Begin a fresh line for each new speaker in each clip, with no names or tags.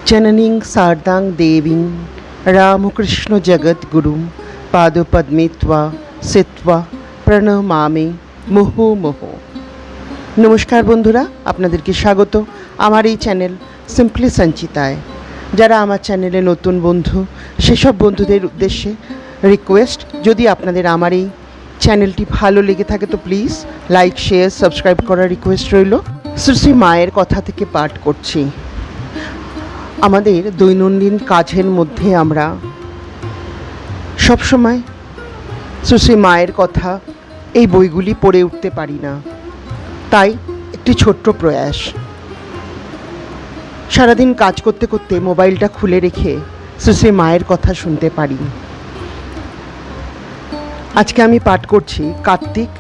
जननीं शारदां देवीं रामकृष्ण जगद्गुरुं पादपद्मे त्वा सित्वा প্রণমামি মুহুর্মুহু। নমস্কার বন্ধুরা, আপনাদেরকে স্বাগত আমার এই চ্যানেল সিম্পলি সঞ্চিতায়। যারা আমার চ্যানেলে নতুন বন্ধু, সেসব বন্ধুদের উদ্দেশ্যে রিকোয়েস্ট, যদি আপনাদের আমার এই চ্যানেলটি ভালো লেগে থাকে তো প্লিজ লাইক, শেয়ার, সাবস্ক্রাইব করার রিকোয়েস্ট রইল। শ্রী মায়ের কথা থেকে পাঠ করছি। আমাদের দৈনন্দিন কাজের মধ্যে আমরা সবসময় শ্রী মায়ের কথা এই বইগুলি পড়ে উঠতে পারি না। তাই একটি ছোট্ট প্রয়াস, সারাদিন কাজ করতে করতে মোবাইলটা খুলে রেখে শ্রী মায়ের কথা শুনতে পারি। আজকে আমি পাঠ করছি কার্তিক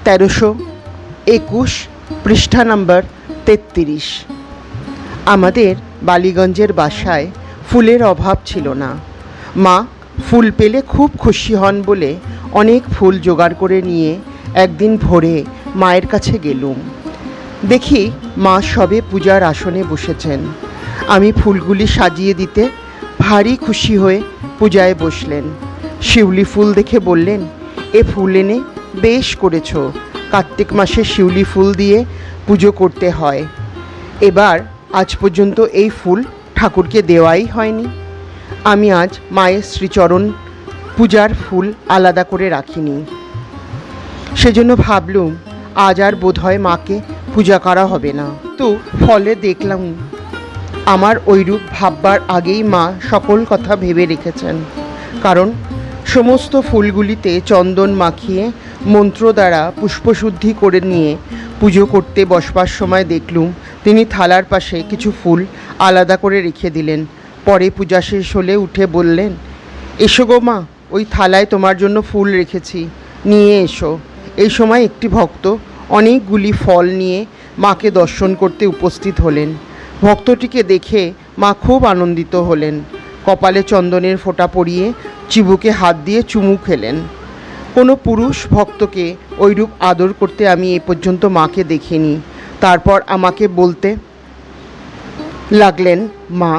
1321, পৃষ্ঠা নম্বর 33। আমাদের বালিগঞ্জের বাসায় ফুলের অভাব ছিল না। মা ফুল পেলে খুব খুশি হন বলে অনেক ফুল জোগাড় করে নিয়ে একদিন ভোরে মায়ের কাছে গেলুম। দেখি মা সবে পূজার আসনে বসেছেন। আমি ফুলগুলি সাজিয়ে দিতে ভারী খুশি হয়ে পূজায় বসলেন। শিউলি ফুল দেখে বললেন, এ ফুল এনে বেশ করেছ, কার্তিক মাসে শিউলি ফুল দিয়ে পুজো করতে হয়। এবার আজ পর্যন্ত এই ফুল ঠাকুরকে দেওয়াই হয়নি। আমি আজ মায়ের শ্রীচরণ পূজার ফুল আলাদা করে রাখিনি, সেজন্য ভাবলুম আজ আর বোধহয় মাকে পূজা করা হবে না। তো ফলে দেখলাম আমার ওইরূপ ভাববার আগেই মা সকল কথা ভেবে রেখেছেন। কারণ সমস্ত ফুলগুলিতে চন্দন মাখিয়ে মন্ত্র দ্বারা পুষ্পশুদ্ধি করে নিয়ে পুজো করতে বসবার সময় দেখলুম তিনি থালার পাশে কিছু ফুল আলাদা করে রেখে দিলেন। পরে পূজা শেষ হলে উঠে বললেন, এসো গো মা, ওই থালায় তোমার জন্য ফুল রেখেছি, নিয়ে এসো। এই সময় একটি ভক্ত অনেকগুলি ফল নিয়ে মাকে দর্শন করতে উপস্থিত হলেন। ভক্তটিকে দেখে মা খুব আনন্দিত হলেন। কপালে চন্দনের ফোঁটা পরিয়ে চিবুকে হাত দিয়ে চুমু খেলেন। কোনো পুরুষ ভক্তকে ওইরূপ আদর করতে আমি এ পর্যন্ত মাকে দেখিনি। তারপর আমাকে বলতে লাগলেন, মা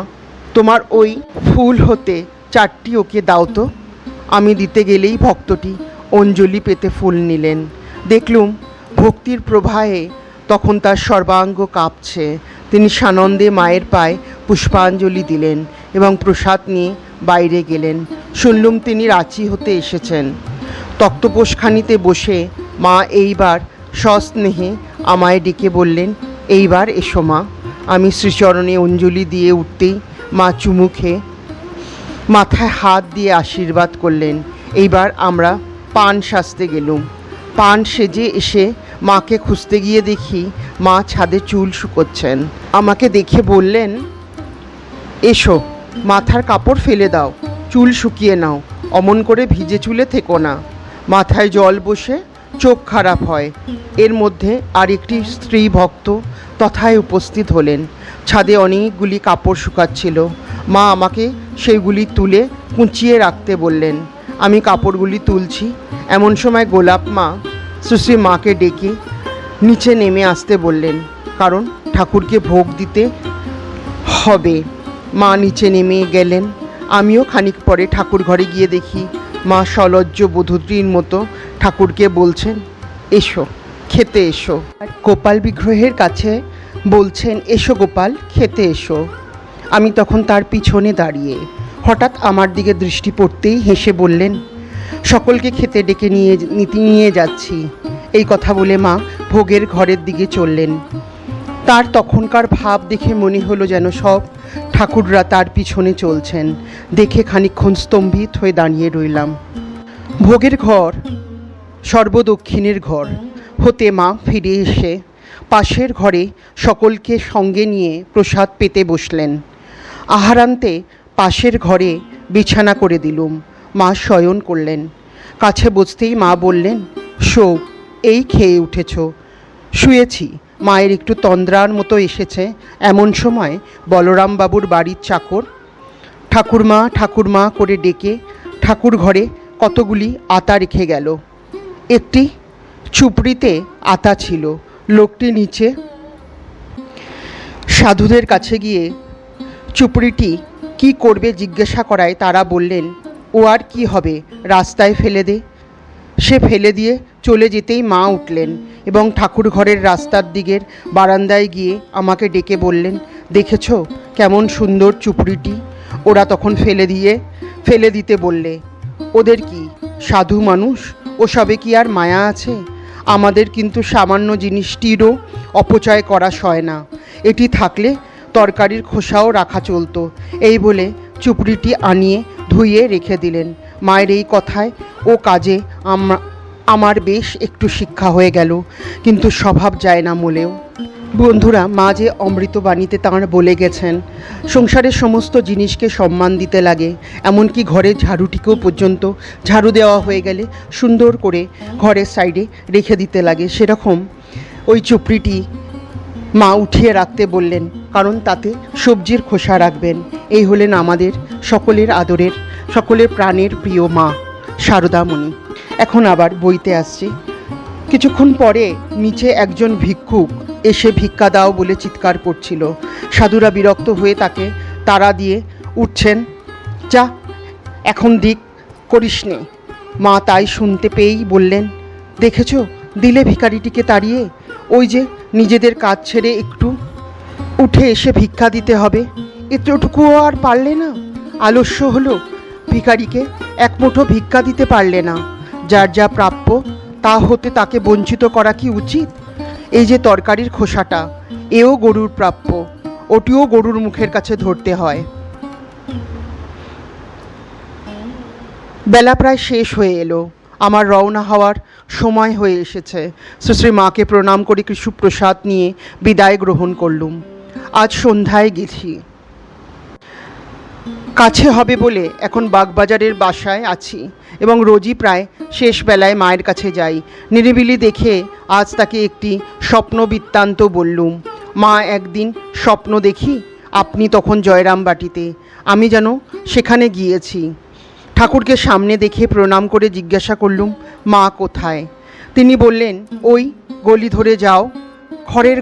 তোমার ওই ফুল হতে 4টি ওকে দাও তো। আমি দিতে গেলেই ভক্তটি অঞ্জলি পেতে ফুল নিলেন। দেখলুম ভক্তির প্রবাহে তখন তার সর্বাঙ্গ কাঁপছে। তিনি সানন্দে মায়ের পায়ে পুষ্পাঞ্জলি দিলেন এবং প্রসাদ নিয়ে বাইরে গেলেন। শুনলুম তিনি রাঁচি হতে এসেছেন। তক্তপোষখানিতে বসে মা এইবার সস্নেহে আমায় ডেকে বললেন, এইবার এসো মা। আমি শ্রীচরণে অঞ্জলি দিয়ে উঠতেই মা চুমু খেয়ে মাথায় হাত দিয়ে আশীর্বাদ করলেন। এইবার আমরা পান সাজতে গেলুম। পান সেজে এসে মাকে খুঁজতে গিয়ে দেখি মা ছাদে চুল শুকোচ্ছেন। আমাকে দেখে বললেন, এসো, মাথার কাপড় ফেলে দাও, চুল শুকিয়ে নাও, অমন করে ভিজে চুলে থেকো না। মাথায় জল বসে চোখ খারাপ হয়। এর মধ্যে আরেকটি স্ত্রী ভক্ত তথায় উপস্থিত হলেন। ছাদে অনেকগুলি কাপড় শুকাচ্ছিল। মা আমাকে সেইগুলি তুলে কুঁচিয়ে রাখতে বললেন। আমি কাপড়গুলি তুলছি। এমন সময় গোলাপ মা শ্রী মাকে ডেকে নিচে নেমে আসতে বললেন, কারণ ঠাকুরকে ভোগ দিতে হবে। মা নিচে নেমে গেলেন। আমিও খানিক পরে ঠাকুর ঘরে গিয়ে দেখি মা সলজ্জ বধূটির মতো ঠাকুরকে বলছেন, এসো, খেতে এসো। গোপাল বিগ্রহের কাছে বলছেন, এসো গোপাল, খেতে এসো। আমি তখন তার পিছনে দাঁড়িয়ে। হঠাৎ আমার দিকে দৃষ্টি পড়তেই হেসে বললেন, সকলকে খেতে ডেকে নিয়ে যাচ্ছি। এই কথা বলে মা ভোগের ঘরের দিকে চললেন। তার তখনকার ভাব দেখে মনে হলো যেন সব ঠাকুররা তার পিছনে চলছেন। দেখে খানিকক্ষণ স্তম্ভিত হয়ে দাঁড়িয়ে রইলাম। ভোগের ঘর সর্বদক্ষিণের ঘর হতে মা ফিরে এসে পাশের ঘরে সকলকে সঙ্গে নিয়ে প্রসাদ পেতে বসলেন। আহারান্তে পাশের ঘরে বিছানা করে দিলুম। মা শয়ন করলেন। কাছে বসতেই মা বললেন, শোও, এই খেয়ে উঠেছ। শুয়েছি। মায়ের একটু তন্দ্রার মতো এসেছে। এমন সময় বলরামবাবুর বাড়ির চাকর ঠাকুরমা ঠাকুরমা করে ডেকে ঠাকুর ঘরে কতগুলি আতা রেখে গেল। একটি চুপড়িতে আতা ছিল। লোকটি নিচে সাধুদের কাছে গিয়ে চুপড়িটি কি করবে জিজ্ঞাসা করায় তারা বললেন, ও আর কি হবে, রাস্তায় ফেলে দে। সে ফেলে দিয়ে চলে যেতেই মা উঠলেন এবং ঠাকুর ঘরের রাস্তার দিকের বারান্দায় গিয়ে আমাকে ডেকে বললেন, দেখেছ কেমন সুন্দর চুপড়িটি। ওরা তখন ফেলে দিতে বললে, ওদের কি সাধু মানুষ, ওসবে কি আর মায়া আছে? আমাদের কিন্তু সামান্য জিনিসটিরও অপচয় করা সয় না। এটি থাকলে তরকারির খোসাও রাখা চলতো। এই বলে চুপড়িটি আনিয়ে ধুইয়ে রেখে দিলেন। মায়ের এই কথায় ও কাজে আমার বেশ একটু শিক্ষা হয়ে গেল, কিন্তু স্বভাব যায় না মোলেও। বন্ধুরা, মা যে অমৃতবাণীতে তাঁর বলে গেছেন, সংসারের সমস্ত জিনিসকে সম্মান দিতে লাগে, এমনকি ঘরের ঝাড়ুটিকেও পর্যন্ত ঝাড়ু দেওয়া হয়ে গেলে সুন্দর করে ঘরের সাইডে রেখে দিতে লাগে। সেরকম ওই চুপড়িটি মা উঠিয়ে রাখতে বললেন, কারণ তাতে সবজির খোসা রাখবেন। এই হলেন আমাদের সকলের আদরের, সকলের প্রাণের প্রিয় মা শারদামণি। এখন আবার বইতে আসছি। কিছুক্ষণ পরে নিচে একজন ভিক্ষুক এসে ভিক্ষা দাও বলে চিৎকার করছিল। সাধুরা বিরক্ত হয়ে তাকে তাড়া দিয়ে উঠছেন, যা এখন দিক করিস নে। মা তাই শুনতে পেয়েই বললেন, দেখেছ দিলে ভিখারিটিকে তাড়িয়ে, ওই যে নিজেদের কাজ ছেড়ে একটু উঠে এসে ভিক্ষা দিতে হবে, এতটুকুও আর পারলে না। আলস্য হলো, ভিখারিকে এক মুঠো ভিক্ষা দিতে পারলে না। যার যা প্রাপ্য তা হতে তাকে বঞ্চিত করা কি উচিত? এই যে তরকারির খোসাটা, এও গরুর প্রাপ্য, ওটিও গরুর মুখের কাছে ধরতে হয়। বেলা প্রায় শেষ হয়ে এলো, আমার রওনা হওয়ার সময় হয়ে এসেছে। শ্রী মাকে প্রণাম করে কিছু প্রসাদ নিয়ে বিদায় গ্রহণ করলুম। আজ সন্ধ্যায় গেছি, কাছে হবে বলে এখন বাগবাজারের বাসায় আছি এবং রোজই প্রায় শেষ বেলায় মায়ের কাছে যাই। নিরিবিলি দেখে আজ তাকে একটি স্বপ্ন বৃত্তান্ত বললুম। মা, একদিন স্বপ্ন দেখি আপনি তখন জয়রামবাটিতে, আমি যেন সেখানে গিয়েছি। ঠাকুরকে সামনে দেখে প্রণাম করে জিজ্ঞাসা করলুম, মা কোথায়? তিনি বললেন, ওই গলি ধরে যাও,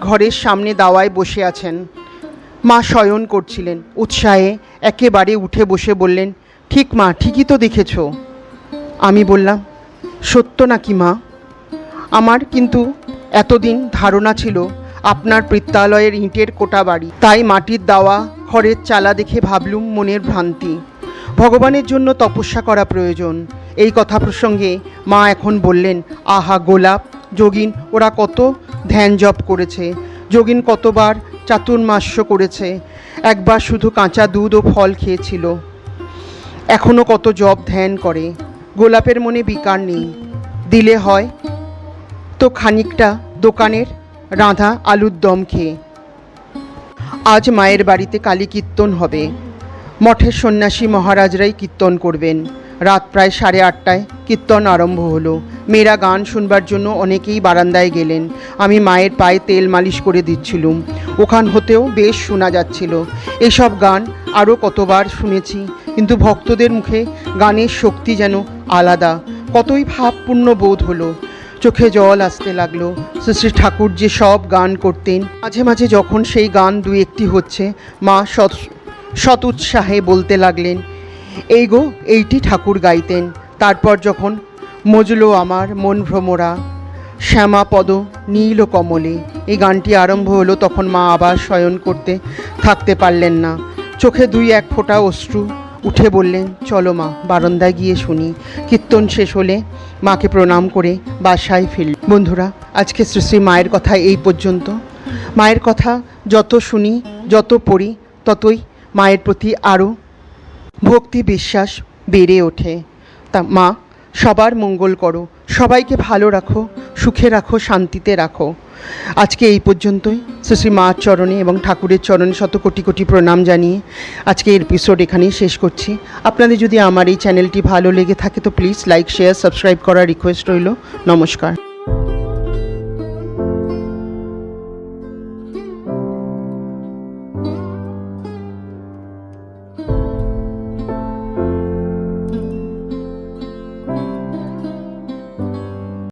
ঘরের সামনে দাওয়ায় বসে আছেন। মা শয়ন করছিলেন। উৎসাহে একেবারে উঠে বসে বললেন, ঠিক মা, ঠিকই তো দেখেছ। আমি বললাম, সত্য নাকি মা? আমার কিন্তু এতদিন ধারণা ছিল আপনার পিত্তালয়ের ইঁটের কোটা বাড়ি, তাই মাটির দাওয়া খড়ের চালা দেখে ভাবলুম মনের ভ্রান্তি। ভগবানের জন্য তপস্যা করা প্রয়োজন। এই কথা প্রসঙ্গে মা এখন বললেন, আহা গোলাপ, যোগিন ওরা কত ধ্যান জপ করেছে, যোগিন কতবার চাতুর্মাস্য করেছে, একবার শুধু কাঁচা দুধ ও ফল খেয়েছিল, এখনও কত জপ ধ্যান করে। গোলাপের মনে বিকার নেই, দিলে হয় তো খানিকটা দোকানের রাঁধা আলুর দম খেয়ে। আজ মায়ের বাড়িতে কালী কীর্তন হবে। মঠের সন্ন্যাসী মহারাজরাই কীর্তন করবেন। রাত প্রায় 8:30টায় কীর্তন আরম্ভ হলো। মেয়েরা গান শুনবার জন্য অনেকেই বারান্দায় গেলেন। আমি মায়ের পায়ে তেল মালিশ করে দিচ্ছিলুম। ওখান হতেও বেশ শোনা যাচ্ছিল। এসব গান আরও কতবার শুনেছি, কিন্তু ভক্তদের মুখে গানের শক্তি যেন আলাদা। কতই ভাবপূর্ণ বোধ হলো, চোখে জল আসতে লাগলো। শ্রী ঠাকুর যে সব গান করতেন, মাঝে মাঝে যখন সেই গান দু একটি হচ্ছে, মা সৎ উৎসাহে বলতে লাগলেন, এই গো এইটি ঠাকুর গাইতেন। তারপর যখন মজলো আমার মন ভ্রমরা শ্যামা পদ নীল কমলে এই গানটি আরম্ভ হলো, তখন মা আবার শয়ন করতে থাকতে পারলেন না। চোখে 2-1 ফোঁটা অশ্রু উঠে বললেন, চলো মা, বারান্দায় গিয়ে শুনি। কীর্তন শেষ হলে মাকে প্রণাম করে বাসায় ফিরল। বন্ধুরা, আজকে শ্রী মায়ের কথা এই পর্যন্ত। মায়ের কথা যত শুনি, যত পড়ি, ততই মায়ের প্রতি আরও ভক্তি বিশ্বাস বেড়ে ওঠে। তা মা, সবার মঙ্গল করো, সবাইকে ভালো রাখো, সুখে রাখো, শান্তিতে রাখো। আজকে এই পর্যন্তই। শ্রী মার চরণে এবং ঠাকুরের চরণে শত কোটি কোটি প্রণাম জানিয়ে আজকে এপিসোড এখানেই শেষ করছি। আপনাদের যদি আমার এই চ্যানেলটি ভালো লেগে থাকে তো প্লিজ লাইক, শেয়ার, সাবস্ক্রাইব করার রিকোয়েস্ট রইল। নমস্কার।